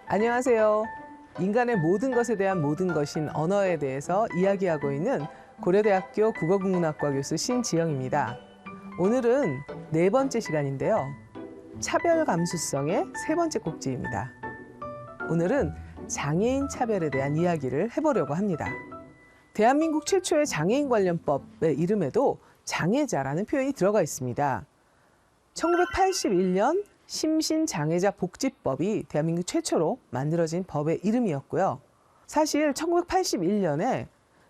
안녕하세요. 인간의 모든 것에 대한 모든 것인 언어에 대해서 이야기하고 있는 고려대학교 국어국문학과 교수 신지영입니다. 오늘은 네 번째 시간인데요. 차별 감수성의 세 번째 꼭지입니다. 오늘은 장애인 차별에 대한 이야기를 해보려고 합니다. 대한민국 최초의 장애인 관련법의 이름에도 장애자라는 표현이 들어가 있습니다. 1981년 심신장애자 복지법이 대한민국 최초로 만들어진 법의 이름이었고요. 사실 1981년에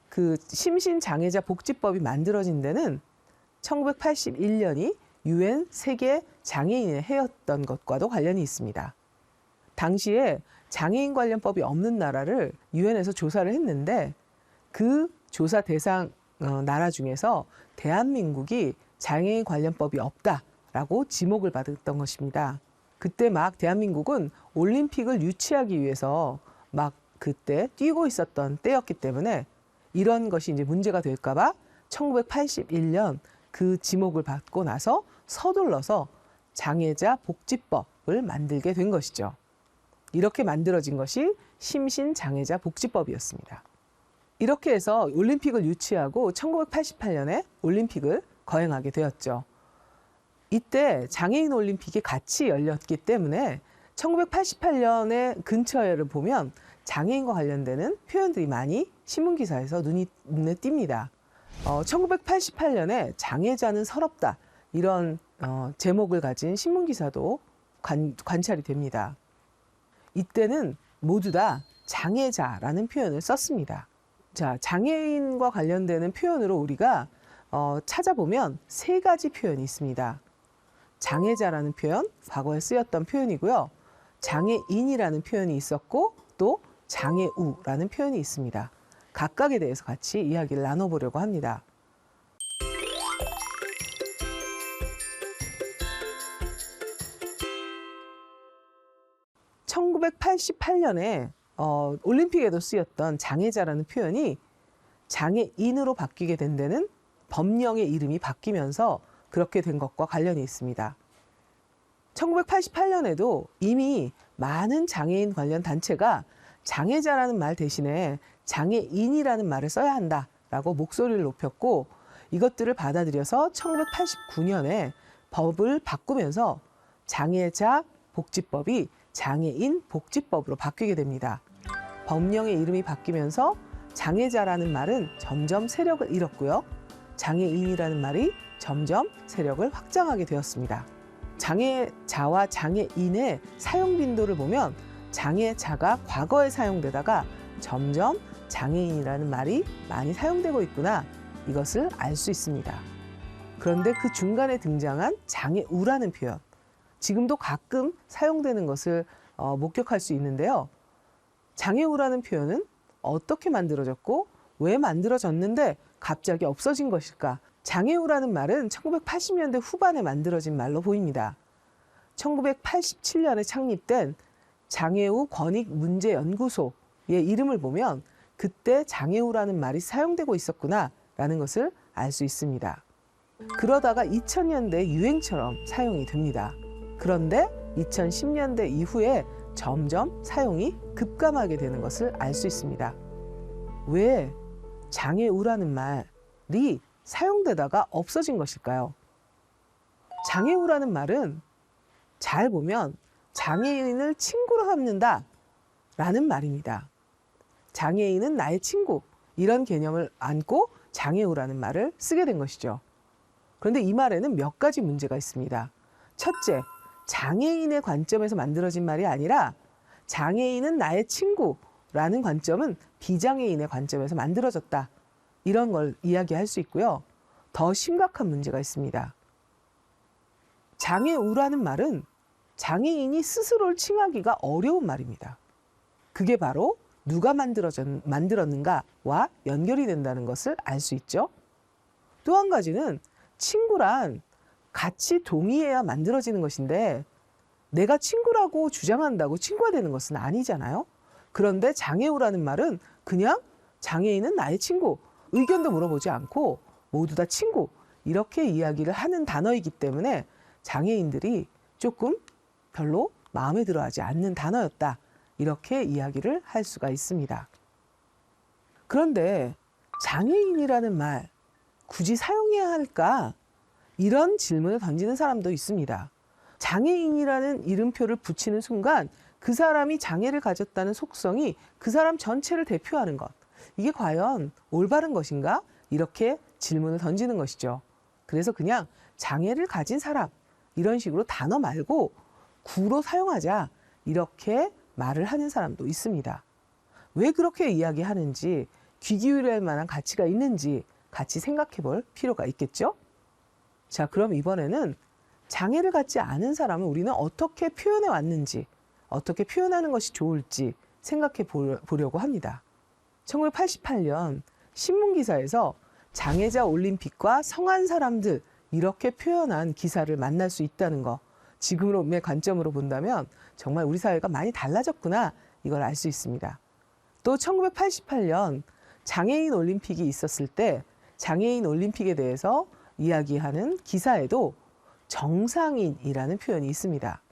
그 심신장애자 복지법이 만들어진 데는 1981년이 UN 세계 장애인의 해였던 것과도 관련이 있습니다. 당시에 장애인 관련법이 없는 나라를 UN에서 조사를 했는데 그 조사 대상 나라 중에서 대한민국이 장애인 관련법이 없다라고 지목을 받았던 것입니다. 그때 막 대한민국은 올림픽을 유치하기 위해서 막 그때 뛰고 있었던 때였기 때문에 이런 것이 이제 문제가 될까 봐 1981년 그 지목을 받고 나서 서둘러서 장애자 복지법을 만들게 된 것이죠. 이렇게 만들어진 것이 심신장애자 복지법이었습니다. 이렇게 해서 올림픽을 유치하고 1988년에 올림픽을 거행하게 되었죠. 이때 장애인 올림픽이 같이 열렸기 때문에 1988년에 근처에를 보면 장애인과 관련되는 표현들이 많이 신문기사에서 눈에 띕니다. 1988년에 장애자는 서럽다 이런 제목을 가진 신문기사도 관찰이 됩니다. 이때는 모두 다 장애자라는 표현을 썼습니다. 자, 장애인과 관련되는 표현으로 우리가 찾아보면 세 가지 표현이 있습니다. 장애자라는 표현, 과거에 쓰였던 표현이고요. 장애인이라는 표현이 있었고 또 장애우라는 표현이 있습니다. 각각에 대해서 같이 이야기를 나눠보려고 합니다. (1988년에) 올림픽에도 쓰였던 장애자라는 표현이 장애인으로 바뀌게 된 데는 법령의 이름이 바뀌면서 그렇게 된 것과 관련이 있습니다. 1988년에도 이미 많은 장애인 관련 단체가 장애자라는 말 대신에 장애인이라는 말을 써야 한다라고 목소리를 높였고 이것들을 받아들여서 1989년에 법을 바꾸면서 장애자 복지법이 장애인 복지법으로 바뀌게 됩니다. 법령의 이름이 바뀌면서 장애자라는 말은 점점 세력을 잃었고요. 장애인이라는 말이 점점 세력을 확장하게 되었습니다. 장애자와 장애인의 사용 빈도를 보면 장애자가 과거에 사용되다가 점점 장애인이라는 말이 많이 사용되고 있구나 이것을 알 수 있습니다. 그런데 그 중간에 등장한 장애우라는 표현 지금도 가끔 사용되는 것을 목격할 수 있는데요. 장애우라는 표현은 어떻게 만들어졌고 왜 만들어졌는데 갑자기 없어진 것일까? 장애우라는 말은 1980년대 후반에 만들어진 말로 보입니다. 1987년에 창립된 장애우 권익문제연구소의 이름을 보면 그때 장애우라는 말이 사용되고 있었구나라는 것을 알 수 있습니다. 그러다가 2000년대 유행처럼 사용이 됩니다. 그런데 2010년대 이후에 점점 사용이 급감하게 되는 것을 알 수 있습니다. 왜 장애우라는 말이 사용되다가 없어진 것일까요? 장애우라는 말은 잘 보면 장애인을 친구로 삼는다 라는 말입니다. 장애인은 나의 친구 이런 개념을 안고 장애우라는 말을 쓰게 된 것이죠. 그런데 이 말에는 몇 가지 문제가 있습니다. 첫째, 장애인의 관점에서 만들어진 말이 아니라 장애인은 나의 친구라는 관점은 비장애인의 관점에서 만들어졌다. 이런 걸 이야기할 수 있고요. 더 심각한 문제가 있습니다. 장애우라는 말은 장애인이 스스로를 칭하기가 어려운 말입니다. 그게 바로 누가 만들었는가와 연결이 된다는 것을 알 수 있죠. 또 한 가지는 친구란 같이 동의해야 만들어지는 것인데 내가 친구라고 주장한다고 친구가 되는 것은 아니잖아요. 그런데 장애우라는 말은 그냥 장애인은 나의 친구, 의견도 물어보지 않고 모두 다 친구 이렇게 이야기를 하는 단어이기 때문에 장애인들이 조금 별로 마음에 들어하지 않는 단어였다. 이렇게 이야기를 할 수가 있습니다. 그런데 장애인이라는 말 굳이 사용해야 할까? 이런 질문을 던지는 사람도 있습니다. 장애인이라는 이름표를 붙이는 순간 그 사람이 장애를 가졌다는 속성이 그 사람 전체를 대표하는 것. 이게 과연 올바른 것인가? 이렇게 질문을 던지는 것이죠. 그래서 그냥 장애를 가진 사람 이런 식으로 단어 말고 구로 사용하자 이렇게 말을 하는 사람도 있습니다. 왜 그렇게 이야기하는지 귀 기울일 만한 가치가 있는지 같이 생각해 볼 필요가 있겠죠? 자, 그럼 이번에는 장애를 갖지 않은 사람을 우리는 어떻게 표현해 왔는지, 어떻게 표현하는 것이 좋을지 생각해 보려고 합니다. 1988년 신문기사에서 장애자 올림픽과 성한 사람들 이렇게 표현한 기사를 만날 수 있다는 거. 지금의 관점으로 본다면 정말 우리 사회가 많이 달라졌구나 이걸 알 수 있습니다. 또 1988년 장애인 올림픽이 있었을 때 장애인 올림픽에 대해서 이야기하는 기사에도 정상인이라는 표현이 있습니다.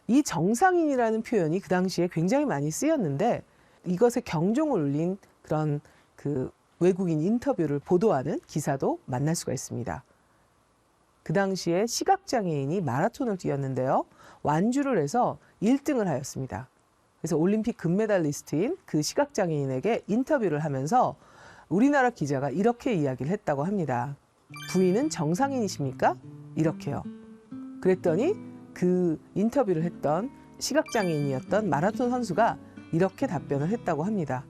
이 정상인이라는 표현이 그 당시에 굉장히 많이 쓰였는데 이것에 경종을 울린 그런 그 외국인 인터뷰를 보도하는 기사도 만날 수가 있습니다. 그 당시에 시각장애인이 마라톤을 뛰었는데요. 완주를 해서 1등을 하였습니다. 그래서 올림픽 금메달리스트인 그 시각장애인에게 인터뷰를 하면서 우리나라 기자가 이렇게 이야기를 했다고 합니다. 부인은 정상인이십니까? 이렇게요. 그랬더니 그 인터뷰를 했던 시각장애인이었던 마라톤 선수가 이렇게 답변을 했다고 합니다.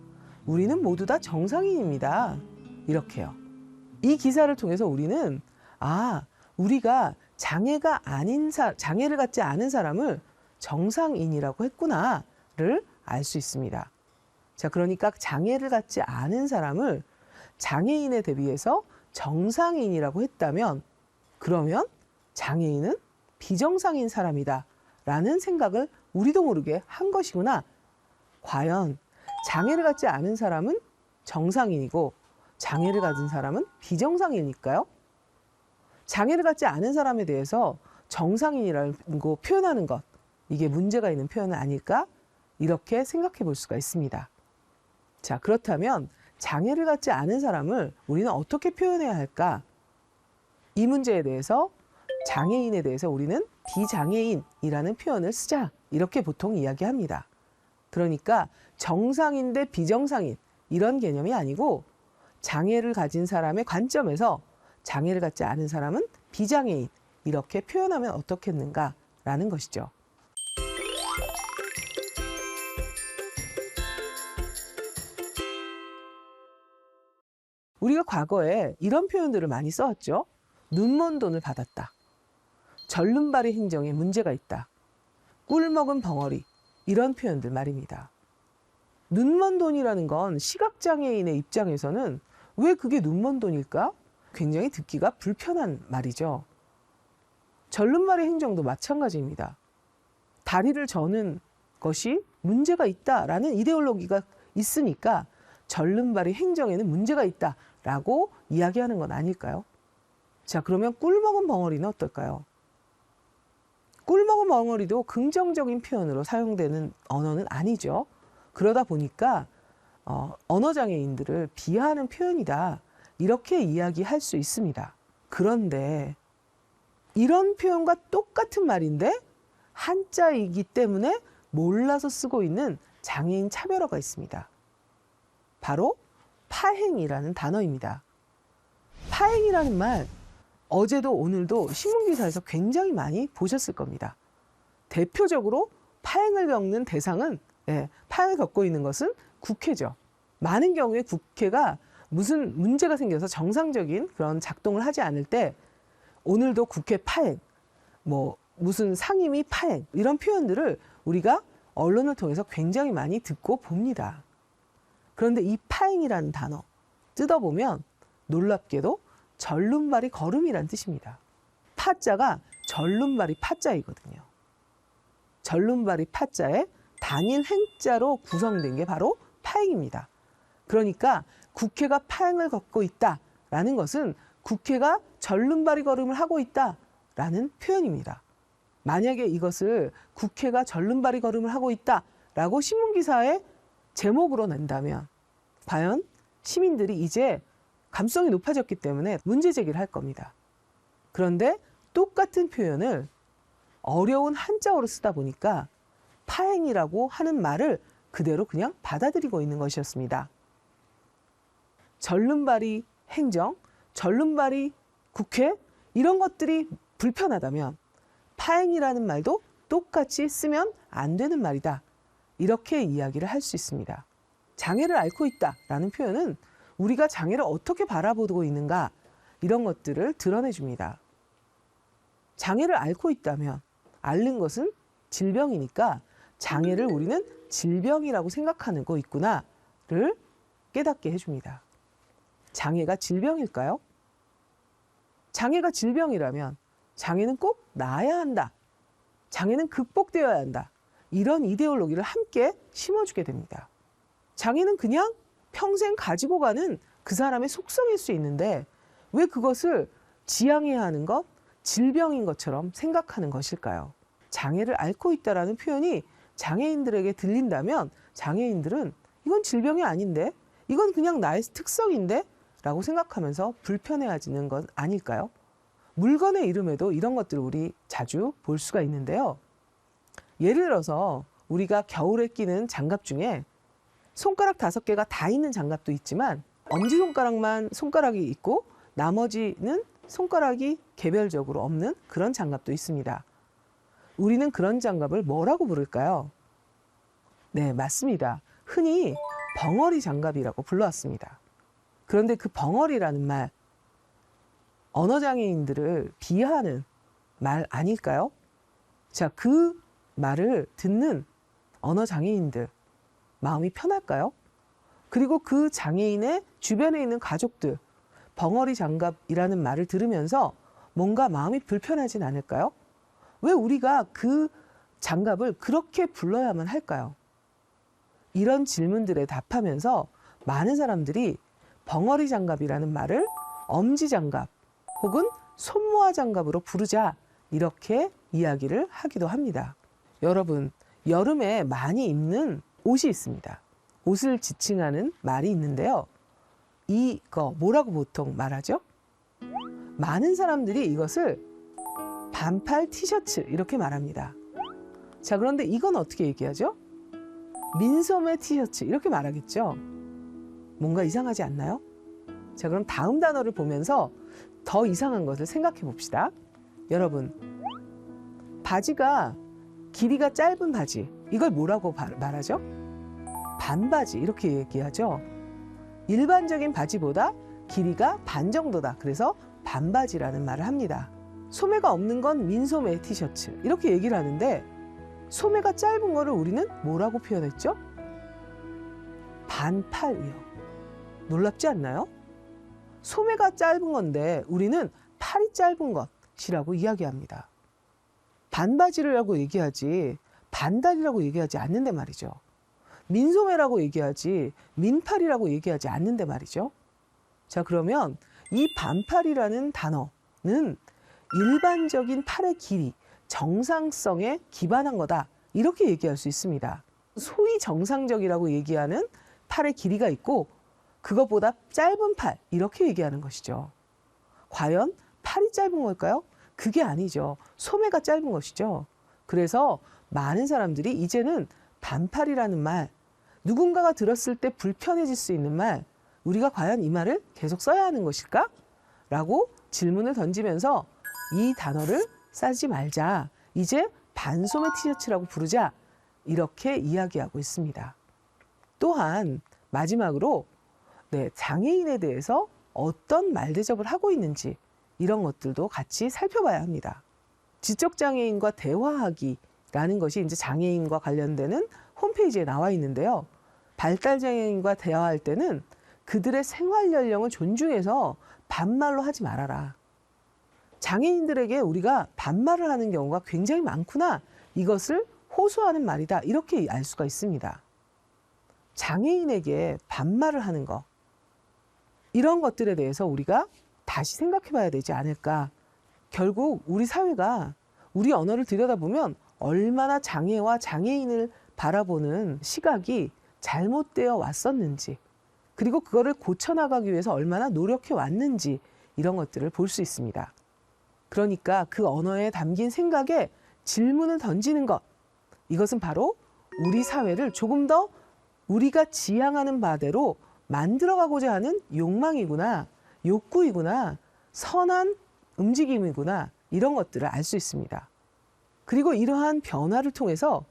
우리는 모두 다 정상인입니다. 이렇게요. 이 기사를 통해서 우리는 우리가 장애를 갖지 않은 사람을 정상인이라고 했구나를 알 수 있습니다. 자, 그러니까 장애를 갖지 않은 사람을 장애인에 대비해서 정상인이라고 했다면 그러면 장애인은 비정상인 사람이다 라는 생각을 우리도 모르게 한 것이구나. 과연 장애를 갖지 않은 사람은 정상인이고 장애를 가진 사람은 비정상인일까요? 장애를 갖지 않은 사람에 대해서 정상인이라고 표현하는 것, 이게 문제가 있는 표현은 아닐까? 이렇게 생각해 볼 수가 있습니다. 자, 그렇다면 장애를 갖지 않은 사람을 우리는 어떻게 표현해야 할까? 이 문제에 대해서 장애인에 대해서 우리는 비장애인이라는 표현을 쓰자. 이렇게 보통 이야기합니다. 그러니까 정상인 대 비정상인 이런 개념이 아니고 장애를 가진 사람의 관점에서 장애를 갖지 않은 사람은 비장애인 이렇게 표현하면 어떻겠는가라는 것이죠. 우리가 과거에 이런 표현들을 많이 써왔죠. 눈먼 돈을 받았다. 절름발이 행정에 문제가 있다. 꿀먹은 벙어리 이런 표현들 말입니다. 눈먼 돈이라는 건 시각장애인의 입장에서는 왜 그게 눈먼 돈일까? 굉장히 듣기가 불편한 말이죠. 절름발이 행정도 마찬가지입니다. 다리를 저는 것이 문제가 있다라는 이데올로기가 있으니까 절름발이 행정에는 문제가 있다라고 이야기하는 건 아닐까요? 자, 그러면 꿀먹은 벙어리는 어떨까요? 꿀먹은 벙어리도 긍정적인 표현으로 사용되는 언어는 아니죠. 그러다 보니까 언어장애인들을 비하하는 표현이다. 이렇게 이야기할 수 있습니다. 그런데 이런 표현과 똑같은 말인데 한자이기 때문에 몰라서 쓰고 있는 장애인 차별어가 있습니다. 바로 파행이라는 단어입니다. 파행이라는 말 어제도 오늘도 신문기사에서 굉장히 많이 보셨을 겁니다. 대표적으로 파행을 겪는 대상은 파행을 겪고 있는 것은 국회죠. 많은 경우에 국회가 무슨 문제가 생겨서 정상적인 그런 작동을 하지 않을 때 오늘도 국회 파행, 무슨 상임위 파행 이런 표현들을 우리가 언론을 통해서 굉장히 많이 듣고 봅니다. 그런데 이 파행이라는 단어 뜯어보면 놀랍게도 절름발이 걸음이란 뜻입니다. 파자가 절름발이 파자이거든요. 절름발이 파자에 단일 행자로 구성된 게 바로 파행입니다. 그러니까 국회가 파행을 겪고 있다라는 것은 국회가 절름발이 걸음을 하고 있다라는 표현입니다. 만약에 이것을 국회가 절름발이 걸음을 하고 있다라고 신문기사의 제목으로 낸다면 과연 시민들이 이제 감성이 높아졌기 때문에 문제 제기를 할 겁니다. 그런데 똑같은 표현을 어려운 한자어로 쓰다 보니까 파행이라고 하는 말을 그대로 그냥 받아들이고 있는 것이었습니다. 절름발이 행정, 절름발이 국회 이런 것들이 불편하다면 파행이라는 말도 똑같이 쓰면 안 되는 말이다. 이렇게 이야기를 할 수 있습니다. 장애를 앓고 있다라는 표현은 우리가 장애를 어떻게 바라보고 있는가 이런 것들을 드러내줍니다. 장애를 앓고 있다면 앓는 것은 질병이니까 장애를 우리는 질병이라고 생각하는 거 있구나를 깨닫게 해줍니다. 장애가 질병일까요? 장애가 질병이라면 장애는 꼭 나아야 한다. 장애는 극복되어야 한다. 이런 이데올로기를 함께 심어주게 됩니다. 장애는 그냥 평생 가지고 가는 그 사람의 속성일 수 있는데 왜 그것을 지양해야 하는 것, 질병인 것처럼 생각하는 것일까요? 장애를 앓고 있다라는 표현이 장애인들에게 들린다면 장애인들은 이건 질병이 아닌데, 이건 그냥 나의 특성인데 라고 생각하면서 불편해하지는 건 아닐까요? 물건의 이름에도 이런 것들을 우리 자주 볼 수가 있는데요. 예를 들어서 우리가 겨울에 끼는 장갑 중에 손가락 5개가 다 있는 장갑도 있지만 엄지손가락만 손가락이 있고 나머지는 손가락이 개별적으로 없는 그런 장갑도 있습니다. 우리는 그런 장갑을 뭐라고 부를까요? 네, 맞습니다. 흔히 벙어리 장갑이라고 불러왔습니다. 그런데 그 벙어리라는 말, 언어장애인들을 비하하는 말 아닐까요? 자, 그 말을 듣는 언어장애인들, 마음이 편할까요? 그리고 그 장애인의 주변에 있는 가족들, 벙어리 장갑이라는 말을 들으면서 뭔가 마음이 불편하진 않을까요? 왜 우리가 그 장갑을 그렇게 불러야만 할까요? 이런 질문들에 답하면서 많은 사람들이 벙어리 장갑이라는 말을 엄지 장갑 혹은 손모아 장갑으로 부르자 이렇게 이야기를 하기도 합니다. 여러분, 여름에 많이 입는 옷이 있습니다. 옷을 지칭하는 말이 있는데요. 이거 뭐라고 보통 말하죠? 많은 사람들이 이것을 반팔 티셔츠 이렇게 말합니다. 자, 그런데 이건 어떻게 얘기하죠? 민소매 티셔츠 이렇게 말하겠죠? 뭔가 이상하지 않나요? 자, 그럼 다음 단어를 보면서 더 이상한 것을 생각해 봅시다. 여러분, 바지가 길이가 짧은 바지, 이걸 뭐라고 말하죠? 반바지 이렇게 얘기하죠. 일반적인 바지보다 길이가 반 정도다. 그래서 반바지라는 말을 합니다. 소매가 없는 건 민소매 티셔츠 이렇게 얘기를 하는데 소매가 짧은 거를 우리는 뭐라고 표현했죠? 반팔이요. 놀랍지 않나요? 소매가 짧은 건데 우리는 팔이 짧은 것이라고 이야기합니다. 반바지라고 얘기하지 반다리라고 얘기하지 않는데 말이죠. 민소매라고 얘기하지 민팔이라고 얘기하지 않는데 말이죠. 자, 그러면 이 반팔이라는 단어는 일반적인 팔의 길이, 정상성에 기반한 거다. 이렇게 얘기할 수 있습니다. 소위 정상적이라고 얘기하는 팔의 길이가 있고 그것보다 짧은 팔 이렇게 얘기하는 것이죠. 과연 팔이 짧은 걸까요? 그게 아니죠. 소매가 짧은 것이죠. 그래서 많은 사람들이 이제는 반팔이라는 말, 누군가가 들었을 때 불편해질 수 있는 말, 우리가 과연 이 말을 계속 써야 하는 것일까? 라고 질문을 던지면서 이 단어를 쓰지 말자. 이제 반소매 티셔츠라고 부르자. 이렇게 이야기하고 있습니다. 또한 마지막으로 장애인에 대해서 어떤 말대접을 하고 있는지 이런 것들도 같이 살펴봐야 합니다. 지적장애인과 대화하기라는 것이 이제 장애인과 관련되는 홈페이지에 나와 있는데요. 발달장애인과 대화할 때는 그들의 생활 연령을 존중해서 반말로 하지 말아라. 장애인들에게 우리가 반말을 하는 경우가 굉장히 많구나. 이것을 호소하는 말이다. 이렇게 알 수가 있습니다. 장애인에게 반말을 하는 거. 이런 것들에 대해서 우리가 다시 생각해 봐야 되지 않을까. 결국 우리 사회가 우리 언어를 들여다보면 얼마나 장애와 장애인을 바라보는 시각이 잘못되어 왔었는지, 그리고 그거를 고쳐나가기 위해서 얼마나 노력해 왔는지, 이런 것들을 볼 수 있습니다. 그러니까 그 언어에 담긴 생각에 질문을 던지는 것, 이것은 바로 우리 사회를 조금 더 우리가 지향하는 바대로 만들어가고자 하는 욕망이구나, 욕구이구나, 선한 움직임이구나, 이런 것들을 알 수 있습니다. 그리고 이러한 변화를 통해서,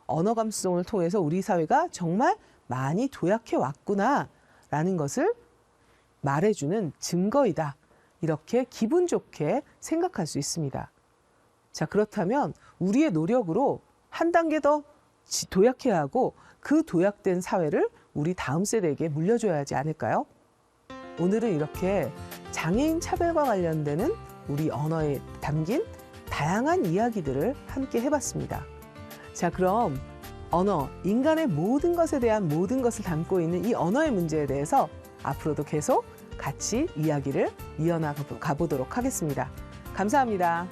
언어 감수성을 통해서 우리 사회가 정말 많이 도약해 왔구나라는 것을 말해주는 증거이다. 이렇게 기분 좋게 생각할 수 있습니다. 자, 그렇다면 우리의 노력으로 한 단계 더 도약해야 하고, 그 도약된 사회를 우리 다음 세대에게 물려줘야 하지 않을까요? 오늘은 이렇게 장애인 차별과 관련되는 우리 언어에 담긴 다양한 이야기들을 함께 해봤습니다. 자, 그럼 언어, 인간의 모든 것에 대한 모든 것을 담고 있는 이 언어의 문제에 대해서 앞으로도 계속 같이 이야기를 이어나가 보도록 하겠습니다. 감사합니다.